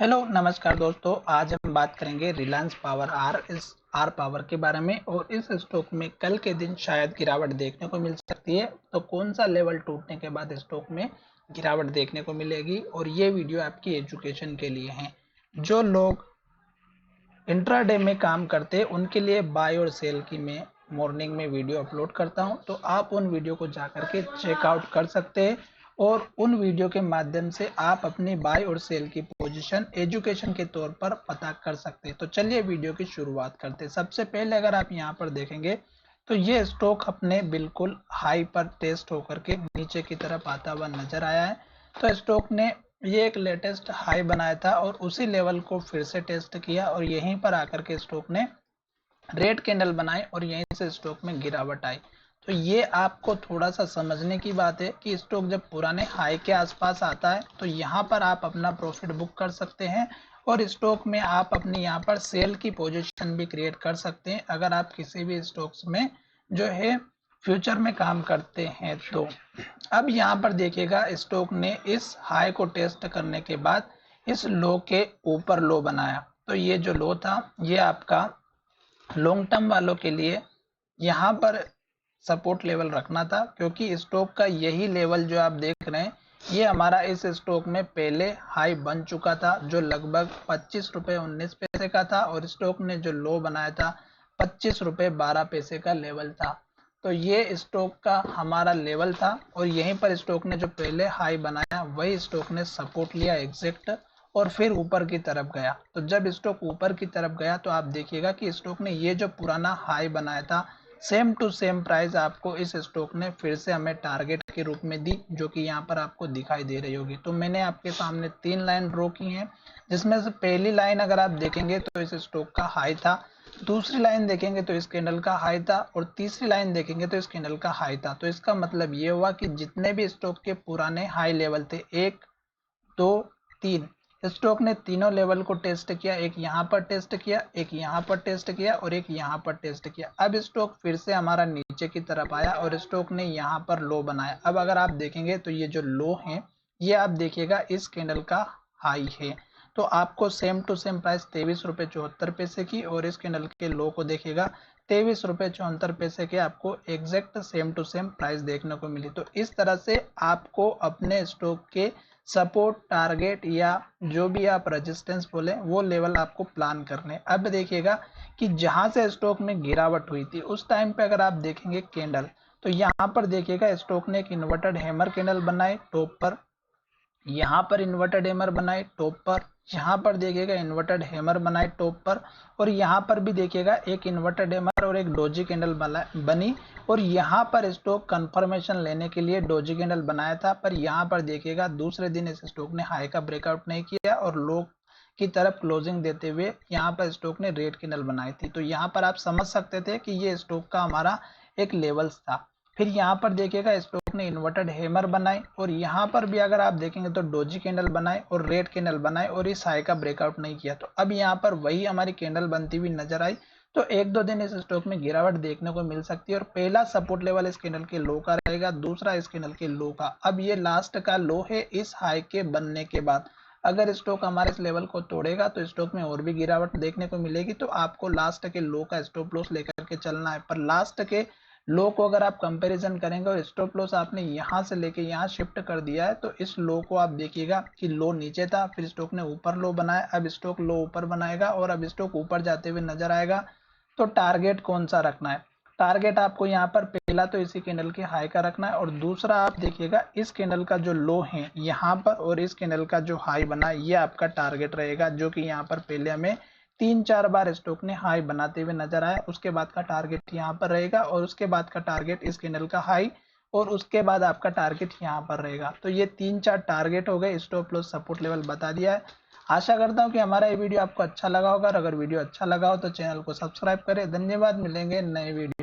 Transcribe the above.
Hello नमस्कार दोस्तों, आज हम बात करेंगे रिलायंस पावर इस आर पावर के बारे में। और इस स्टॉक में कल के दिन शायद गिरावट देखने को मिल सकती है। तो कौन सा लेवल टूटने के बाद स्टॉक में गिरावट देखने को मिलेगी, और ये वीडियो आपकी एजुकेशन के लिए है। जो लोग इंट्राडे में काम करते हैं उनके लिए बाय और सेल की मैं मॉर्निंग में वीडियो अपलोड करता हूं, तो आप उन वीडियो को जाकर के चेकआउट कर सकते हैं। और उन वीडियो के माध्यम से आप अपनी बाय और सेल की पोजीशन एजुकेशन के तौर पर पता कर सकते हैं। तो चलिए वीडियो की शुरुआत करते हैं। सबसे पहले अगर आप यहां पर देखेंगे तो ये स्टॉक अपने बिल्कुल हाई पर टेस्ट होकर के नीचे की तरफ आता हुआ नजर आया है। तो स्टॉक ने ये एक लेटेस्ट हाई बनाया था और उसी लेवल को फिर से टेस्ट किया, और यहीं पर आकर के स्टॉक ने रेड कैंडल बनाई और यहीं से स्टॉक में गिरावट आई। तो ये आपको थोड़ा सा समझने की बात है कि स्टॉक जब पुराने हाई के आसपास आता है तो यहाँ पर आप अपना प्रॉफिट बुक कर सकते हैं, और स्टॉक में आप अपनी यहाँ पर सेल की पोजीशन भी क्रिएट कर सकते हैं अगर आप किसी भी स्टॉक्स में जो है फ्यूचर में काम करते हैं। तो अब यहाँ पर देखिएगा, स्टॉक ने इस हाई को टेस्ट करने के बाद इस लो के ऊपर लो बनाया। तो ये जो लो था ये आपका लॉन्ग टर्म वालों के लिए यहाँ पर सपोर्ट लेवल रखना था, क्योंकि स्टॉक का यही लेवल जो आप देख रहे हैं ये हमारा इस स्टॉक में पहले हाई बन चुका था, जो लगभग 25 रुपए 19 पैसे का था, और स्टॉक ने जो लो बनाया था 25 रुपए 12 पैसे का लेवल था। तो ये स्टॉक का हमारा लेवल था, और यहीं पर स्टॉक ने जो पहले हाई बनाया वही स्टॉक ने सपोर्ट लिया एग्जैक्ट, और फिर ऊपर की तरफ गया। तो जब स्टॉक ऊपर की तरफ गया तो आप देखिएगा कि स्टॉक ने ये जो पुराना हाई बनाया था सेम टू सेम प्राइस आपको इस स्टॉक ने फिर से हमें टारगेट के रूप में दी, जो कि यहाँ पर आपको दिखाई दे रही होगी। तो मैंने आपके सामने 3 लाइन ड्रॉ की हैं, जिसमें से पहली लाइन अगर आप देखेंगे तो इस स्टॉक का हाई था, दूसरी लाइन देखेंगे तो इस कैंडल का हाई था, और तीसरी लाइन देखेंगे तो इस कैंडल का हाई था। तो इसका मतलब ये हुआ कि जितने भी स्टॉक के पुराने हाई लेवल थे 1 2 3, स्टॉक ने तीनों लेवल को टेस्ट किया। एक यहाँ पर टेस्ट किया, एक यहाँ पर टेस्ट किया, और एक यहाँ पर टेस्ट किया। अब स्टॉक फिर से हमारा नीचे की तरफ आया और स्टॉक ने यहाँ पर लो बनाया। अब अगर आप देखेंगे तो ये जो लो है ये आप देखिएगा इस कैंडल का हाई है। तो आपको सेम टू सेम प्राइस 23 रुपए 74 पैसे की, और इस कैंडल के लो को देखिएगा 23 रुपए 74 पैसे के आपको exact same to same price देखने को मिली। तो इस तरह से आपको अपने स्टॉक के सपोर्ट टारगेट या जो भी आप रेजिस्टेंस बोले वो लेवल आपको प्लान करने। अब देखिएगा कि जहां से स्टॉक में गिरावट हुई थी उस टाइम पे अगर आप देखेंगे कैंडल, तो यहाँ पर देखिएगा स्टॉक ने एक इन्वर्टेड हैमर कैंडल बनाई टॉप पर, यहाँ पर इन्वर्टेड हैमर बनाए टॉप पर, यहाँ पर देखिएगा इन्वर्टेड हैमर बनाए टॉप पर, और यहाँ पर भी देखिएगा एक इन्वर्टेड हैमर और एक डोजी कैंडल बनी। और यहाँ पर स्टॉक कंफर्मेशन लेने के लिए डोजी कैंडल बनाया था, पर यहाँ पर देखिएगा दूसरे दिन इस स्टॉक ने हाई का ब्रेकआउट नहीं किया और लो की तरफ क्लोजिंग देते हुए यहाँ पर स्टॉक ने रेड कैंडल बनाई थी। तो यहाँ पर आप समझ सकते थे कि ये स्टॉक का हमारा एक लेवल्स था। फिर यहाँ पर देखिएगा स्टॉक ने इन्वर्टेड हैमर बनाई, और यहाँ पर भी अगर आप देखेंगे तो डोजी कैंडल बनाए और रेड कैंडल बनाए, और इस हाई का ब्रेकआउट नहीं किया। तो अब यहाँ पर वही हमारी कैंडल बनती हुई नजर आई। तो 1-2 दिन इस स्टॉक में गिरावट देखने को मिल सकती है, और पहला सपोर्ट लेवल इस कैंडल के लो का रहेगा, दूसरा इस कैंडल के लो का। अब ये लास्ट का लो है इस हाई के बनने के बाद। अगर स्टॉक हमारे इस लेवल को तोड़ेगा तो स्टॉक में और भी गिरावट देखने को मिलेगी। तो आपको लास्ट के लो का स्टॉप लॉस लेकर के चलना है। पर लास्ट के लो को अगर आप कंपैरिजन करेंगे और स्टॉप लॉस आपने यहां से लेके यहां शिफ्ट कर दिया है, तो इस लो को आप देखिएगा कि लो नीचे था, फिर स्टॉक ने ऊपर लो बनाया, अब स्टॉक लो ऊपर बनाएगा और अब स्टॉक ऊपर जाते हुए नजर आएगा। तो टारगेट कौन सा रखना है? टारगेट आपको यहाँ पर पहला तो इसी कैंडल के हाई का रखना है, और दूसरा आप देखिएगा इस कैंडल का जो लो है यहाँ पर और इस कैंडल का जो हाई बना ये आपका टारगेट रहेगा, जो कि यहाँ पर पहले हमें 3-4 बार स्टॉक ने हाई बनाते हुए नजर आया। उसके बाद का टारगेट यहाँ पर रहेगा, और उसके बाद का टारगेट इस कैंडल का हाई, और उसके बाद आपका टारगेट यहाँ पर रहेगा। तो ये 3-4 टारगेट हो गए, स्टॉप लॉस सपोर्ट लेवल बता दिया है। आशा करता हूँ कि हमारा ये वीडियो आपको अच्छा लगा होगा, और अगर वीडियो अच्छा लगा हो तो चैनल को सब्सक्राइब करें। धन्यवाद, मिलेंगे नए वीडियो।